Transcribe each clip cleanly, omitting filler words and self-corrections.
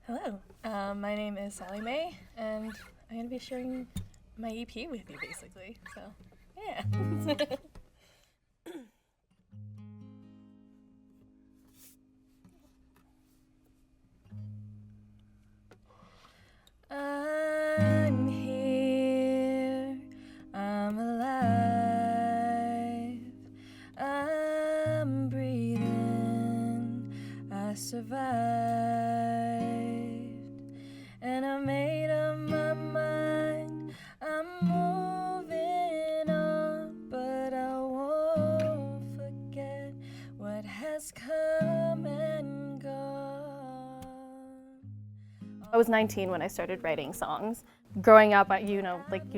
Hello, my name is SallieMae, and I'm going to be sharing my EP with you, basically. So, yeah. I'm here, I'm alive, I'm breathing, I survived, and I made up my mind, I'm moving on, but I won't forget what has come and gone. I was 19 when I started writing songs. Growing up, you'd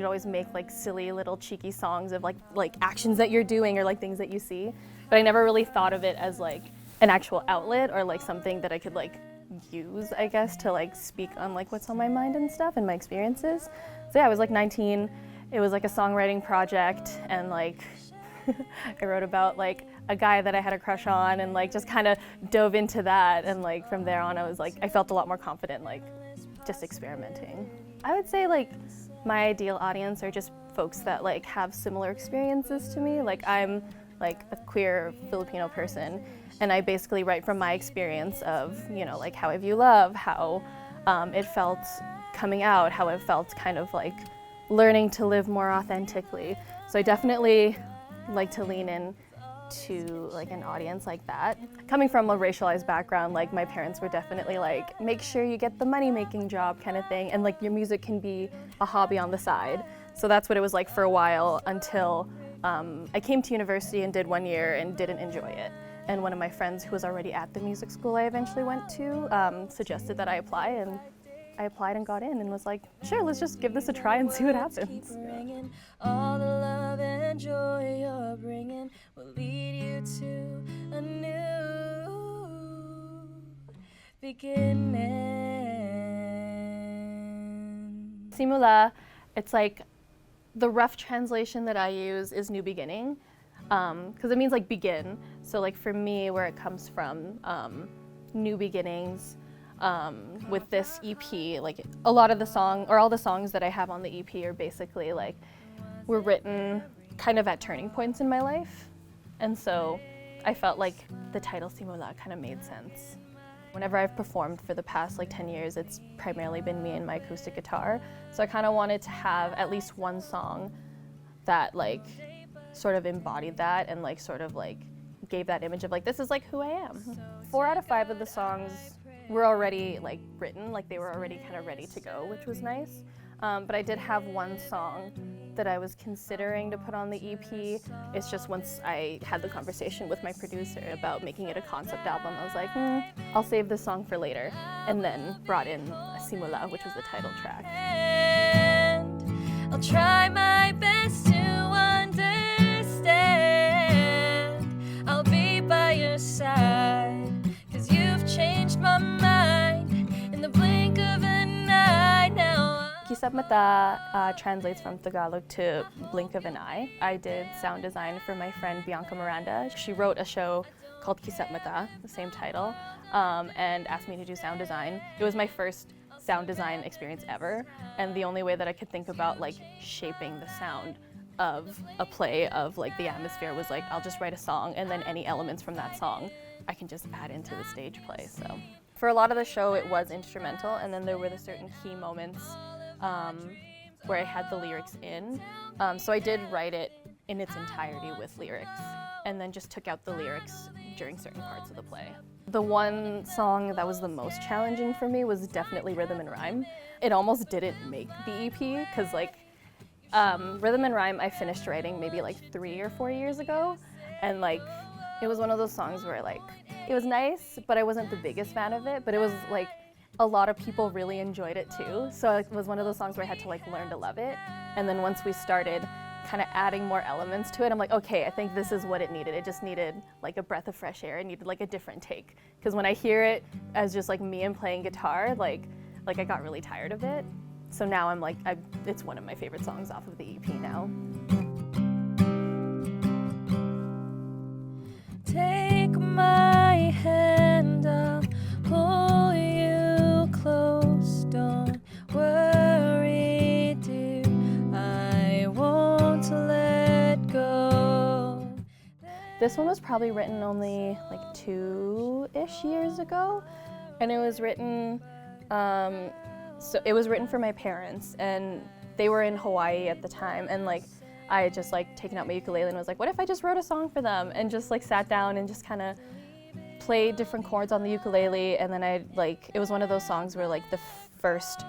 always make like silly little cheeky songs of like actions that you're doing or like things that you see. But I never really thought of it as like an actual outlet or like something that I could like use, I guess, to like speak on like what's on my mind and stuff and my experiences. So yeah, I was like 19. It was like a songwriting project, and like I wrote about like a guy that I had a crush on, and like just kind of dove into that, and like from there on I felt a lot more confident like just experimenting. I would say like my ideal audience are just folks that like have similar experiences to me. Like I'm like a queer Filipino person, and I basically write from my experience of, you know, like how I view love, how it felt coming out, how it felt kind of like learning to live more authentically. So I definitely like to lean in to like an audience like that. Coming from a racialized background, like my parents were definitely like, make sure you get the money-making job kind of thing, and like your music can be a hobby on the side. So that's what it was like for a while until I came to university and did 1 year and didn't enjoy it. And one of my friends who was already at the music school I eventually went to suggested that I apply, and I applied and got in and was like, sure, let's just give this a try and see what happens. All the love and joy you're bringing will lead you to a new beginning. Simula, it's like the rough translation that I use is new beginning, because it means like begin. So like for me, where it comes from, new beginnings. With this EP, like a lot of the all the songs that I have on the EP are basically like, were written kind of at turning points in my life. And so I felt like the title Simula kind of made sense. Whenever I've performed for the past like 10 years, it's primarily been me and my acoustic guitar. So I kind of wanted to have at least one song that like sort of embodied that and like sort of like gave that image of like, this is like who I am. 4 out of 5 of the songs were already like written, like they were already kind of ready to go, which was nice. But I did have one song that I was considering to put on the EP. It's just once I had the conversation with my producer about making it a concept album, I was like, I'll save this song for later. And then brought in Simula, which was the title track. I'll try my best to understand. I'll be by your side, 'cause you've changed my mind in the blink of an eye now. Kisap Mata translates from Tagalog to blink of an eye. I did sound design for my friend Bianca Miranda. She wrote a show called Kisap Mata, the same title, and asked me to do sound design. It was my first sound design experience ever, and the only way that I could think about like shaping the sound of a play, of like the atmosphere, was like, I'll just write a song, and then any elements from that song I can just add into the stage play. So for a lot of the show it was instrumental, and then there were the certain key moments where I had the lyrics in. So I did write it in its entirety with lyrics, and then just took out the lyrics during certain parts of the play. The one song that was the most challenging for me was definitely Rhythm and Rhyme. It almost didn't make the EP, because like Rhythm and Rhyme I finished writing maybe like 3 or 4 years ago, and like it was one of those songs where like it was nice, but I wasn't the biggest fan of it, but it was like a lot of people really enjoyed it too. So it was one of those songs where I had to like learn to love it. And then once we started kind of adding more elements to it, I'm like, okay, I think this is what it needed. It just needed like a breath of fresh air. It needed like a different take. Because when I hear it as just like me and playing guitar, like I got really tired of it. So now I'm like, it's one of my favorite songs off of the EP now. Take my hand, I'll pull you close. This one was probably written only like 2-ish years ago, and it was written, so it was written for my parents, and they were in Hawaii at the time, and like I had just like taken out my ukulele and was like, what if I just wrote a song for them, and just like sat down and just kind of played different chords on the ukulele, and then it was one of those songs where like the first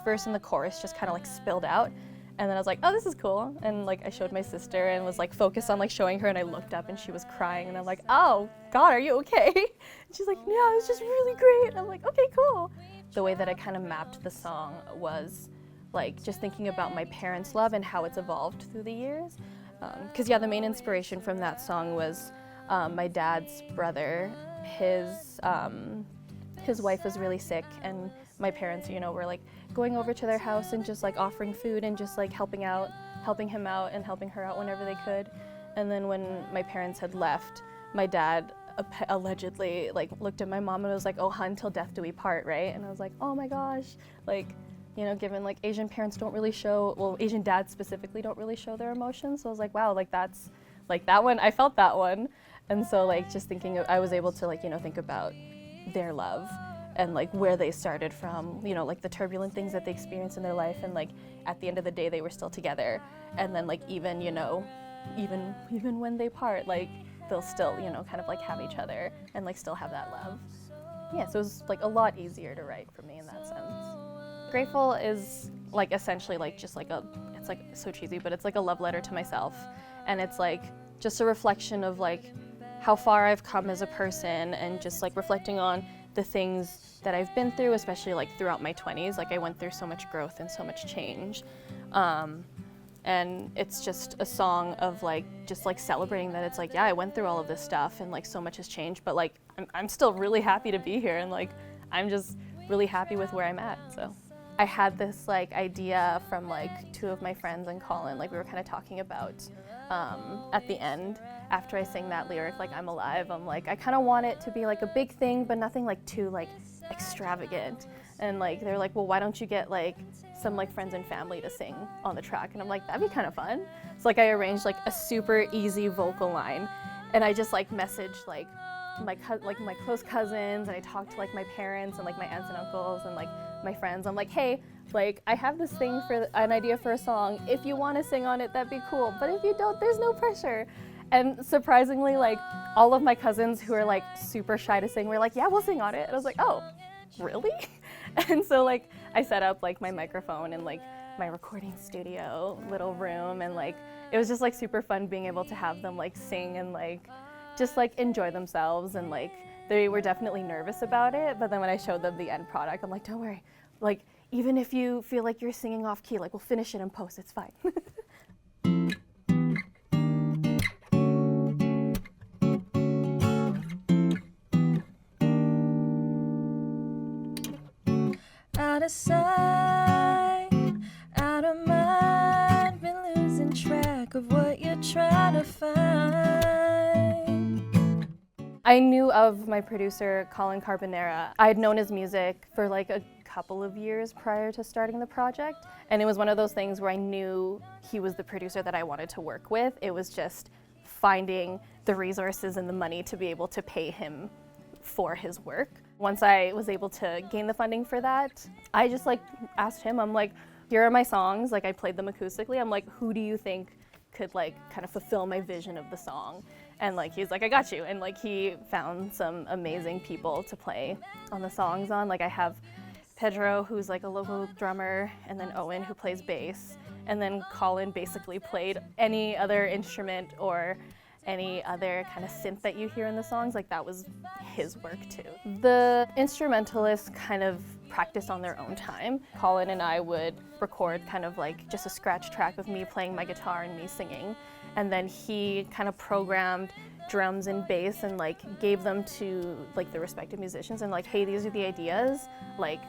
verse and the chorus just kind of like spilled out. And then I was like, oh, this is cool. And like I showed my sister and was like focused on like showing her, and I looked up and she was crying, and I'm like, oh God, are you okay? And she's like, yeah, it was just really great. And I'm like, okay, cool. The way that I kind of mapped the song was like just thinking about my parents' love and how it's evolved through the years. Because yeah, the main inspiration from that song was my dad's brother. His wife was really sick, and my parents, you know, were like going over to their house and just like offering food and just like helping him out and helping her out whenever they could. And then when my parents had left, my dad allegedly like looked at my mom and was like, oh, hun, till death do we part, right? And I was like, oh my gosh, like, you know, given like Asian parents don't really show, well, Asian dads specifically don't really show their emotions. So I was like, wow, like that's, like that one, I felt that one. And so like just thinking, I was able to like, you know, think about their love and like where they started from, you know, like the turbulent things that they experienced in their life, and like at the end of the day they were still together, and then like even, you know, even when they part, like they'll still, you know, kind of like have each other and like still have that love. Yeah, so it was like a lot easier to write for me in that sense. Grateful is like essentially like just like it's like so cheesy, but it's like a love letter to myself, and it's like just a reflection of like how far I've come as a person, and just like reflecting on the things that I've been through, especially like throughout my 20s. Like I went through so much growth and so much change. And it's just a song of like, just like celebrating that it's like, yeah, I went through all of this stuff and like so much has changed, but like I'm still really happy to be here, and like I'm just really happy with where I'm at, so. I had this like idea from like 2 of my friends and Colin, like we were kind of talking about at the end, after I sing that lyric, like I'm alive, I'm like, I kind of want it to be like a big thing, but nothing like too like extravagant. And like they're like, well, why don't you get like some like friends and family to sing on the track? And I'm like, that'd be kind of fun. So like I arranged like a super easy vocal line, and I just like messaged like my close cousins, and I talked to like my parents and like my aunts and uncles and like my friends. I'm like, hey, like I have this thing for an idea for a song. If you want to sing on it, that'd be cool. But if you don't, there's no pressure. And surprisingly, like all of my cousins who are like super shy to sing were like, yeah, we'll sing on it. And I was like, oh, really? And so like I set up like my microphone in like my recording studio little room, and like it was just like super fun being able to have them like sing and like just like enjoy themselves. And like they were definitely nervous about it, but then when I showed them the end product, I'm like, don't worry, like even if you feel like you're singing off key, like we'll finish it in post, it's fine. Out of sight, out of mind, been losing track of what you're trying to find. I knew of my producer, Colin Carbonera. I had known his music for like a couple of years prior to starting the project, and it was one of those things where I knew he was the producer that I wanted to work with. It was just finding the resources and the money to be able to pay him for his work. Once I was able to gain the funding for that, I just like asked him, I'm like, here are my songs, like I played them acoustically. I'm like, who do you think could like kind of fulfill my vision of the song? And like he's like, I got you. And like he found some amazing people to play on the songs on. Like I have Pedro, who's like a local drummer, and then Owen, who plays bass, and then Colin basically played any other instrument or any other kind of synth that you hear in the songs. Like that was his work too. The instrumentalists kind of practiced on their own time. Colin and I would record kind of like just a scratch track of me playing my guitar and me singing, and then he kind of programmed drums and bass and like gave them to like the respective musicians and like, hey, these are the ideas, like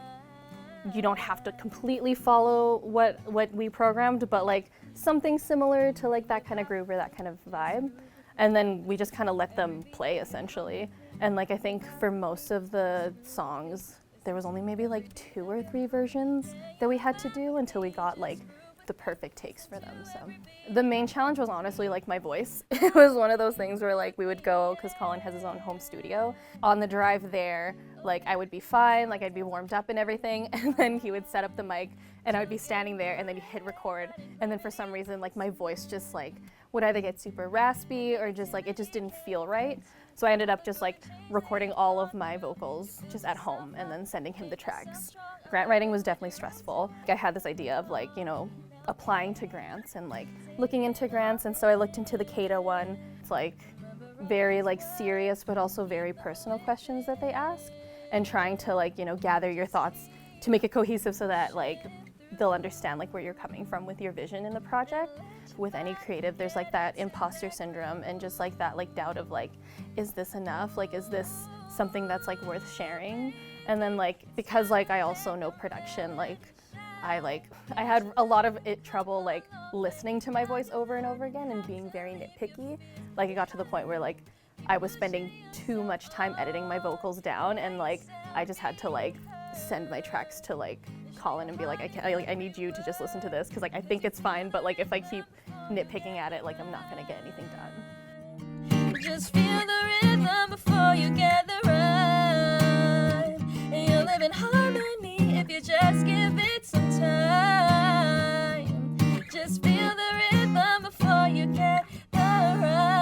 you don't have to completely follow what we programmed, but like something similar to like that kind of groove or that kind of vibe. And then we just kind of let them play essentially. And like I think for most of the songs, there was only maybe like 2 or 3 versions that we had to do until we got like the perfect takes for them. So the main challenge was honestly like my voice. It was one of those things where like we would go, because Colin has his own home studio. On the drive there, like I would be fine, like I'd be warmed up and everything, and then he would set up the mic and I would be standing there and then he'd hit record, and then for some reason like my voice just like would either get super raspy or just like it just didn't feel right. So I ended up just like recording all of my vocals just at home and then sending him the tracks. Grant writing was definitely stressful. I had this idea of like, you know, applying to grants and like looking into grants, and so I looked into the CADA one. It's like very like serious but also very personal questions that they ask, and trying to like, you know, gather your thoughts to make it cohesive so that like they'll understand like where you're coming from with your vision in the project. With any creative, there's like that imposter syndrome and just like that like doubt of like, is this enough? Like, is this something that's like worth sharing? And then like, because like I also know production, like I had a lot of trouble like listening to my voice over and over again and being very nitpicky. Like it got to the point where like I was spending too much time editing my vocals down, and like I just had to like send my tracks to like Colin and be like, I need you to just listen to this because like I think it's fine, but like if I keep nitpicking at it, like I'm not gonna get anything done. Just feel the rhythm before you get the rhyme, and you'll live in harmony if you just give it some time. Just feel the rhythm before you get the rhyme.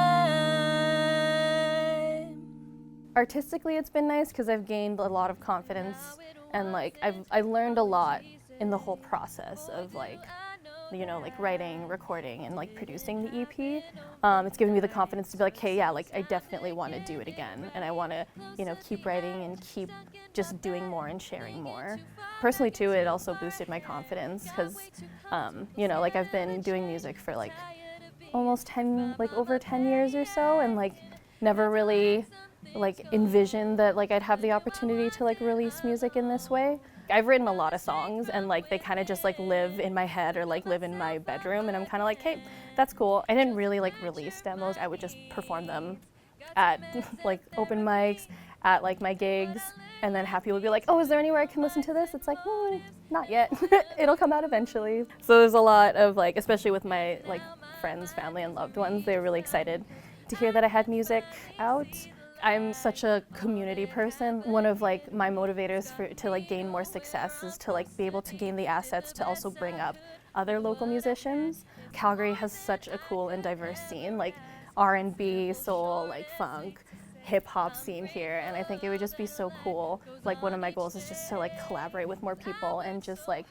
Artistically, it's been nice because I've gained a lot of confidence, and like I learned a lot in the whole process of like, you know, like writing, recording, and like producing the EP. It's given me the confidence to be like, hey, yeah, like I definitely want to do it again, and I want to, you know, keep writing and keep just doing more and sharing more. Personally too, it also boosted my confidence because, you know, like I've been doing music for like almost over 10 years or so, and like never really like envisioned that like I'd have the opportunity to like release music in this way. I've written a lot of songs, and like they kind of just like live in my head or like live in my bedroom, and I'm kind of like, hey, that's cool. I didn't really like release demos. I would just perform them at like open mics, at like my gigs, and then have people be like, oh, is there anywhere I can listen to this? It's like, not yet. It'll come out eventually. So there's a lot of like, especially with my like friends, family, and loved ones, they're really excited to hear that I had music out. I'm such a community person. One of like my motivators to like gain more success is to like be able to gain the assets to also bring up other local musicians. Calgary has such a cool and diverse scene, like R&B, soul, like funk, hip hop scene here, and I think it would just be so cool. Like one of my goals is just to like collaborate with more people and just like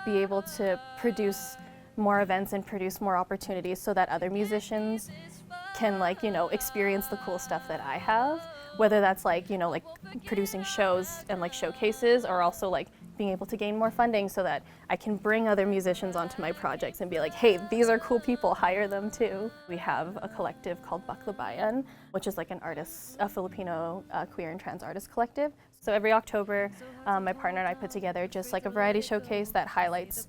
be able to produce more events and produce more opportunities so that other musicians can like, you know, experience the cool stuff that I have, whether that's like, you know, like producing shows and like showcases, or also like being able to gain more funding so that I can bring other musicians onto my projects and be like, hey, these are cool people, hire them too. We have a collective called SPOTLiGHT, which is like a Filipino queer and trans artist collective. So every October, my partner and I put together just like a variety showcase that highlights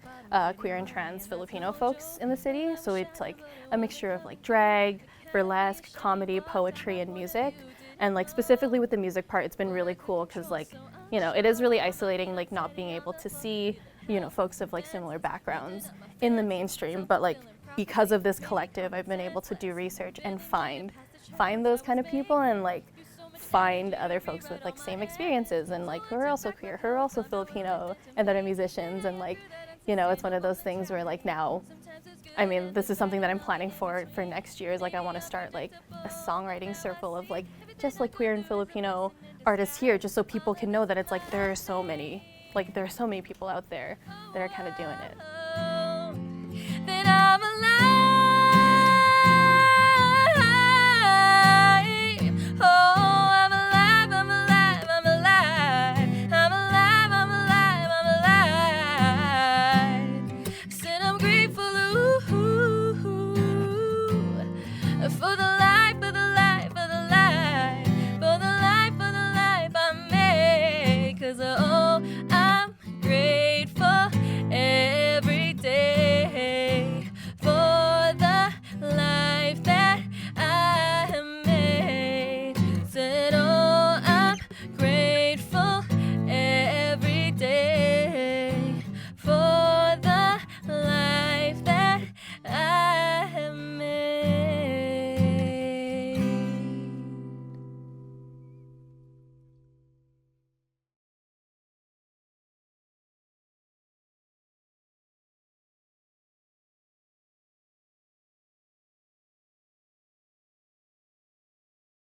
queer and trans Filipino folks in the city. So it's like a mixture of like drag, burlesque, comedy, poetry, and music. And like specifically with the music part, it's been really cool because like, you know, it is really isolating like not being able to see, you know, folks of like similar backgrounds in the mainstream. But like because of this collective, I've been able to do research and find those kind of people, and like find other folks with like same experiences and like who are also queer, who are also Filipino, and that are musicians. And like, you know, it's one of those things where like now, I mean, this is something that I'm planning for next year, is like I want to start like a songwriting circle of like just like queer and Filipino artists here, just so people can know that it's like there are so many people out there that are kind of doing it. That I'm alive.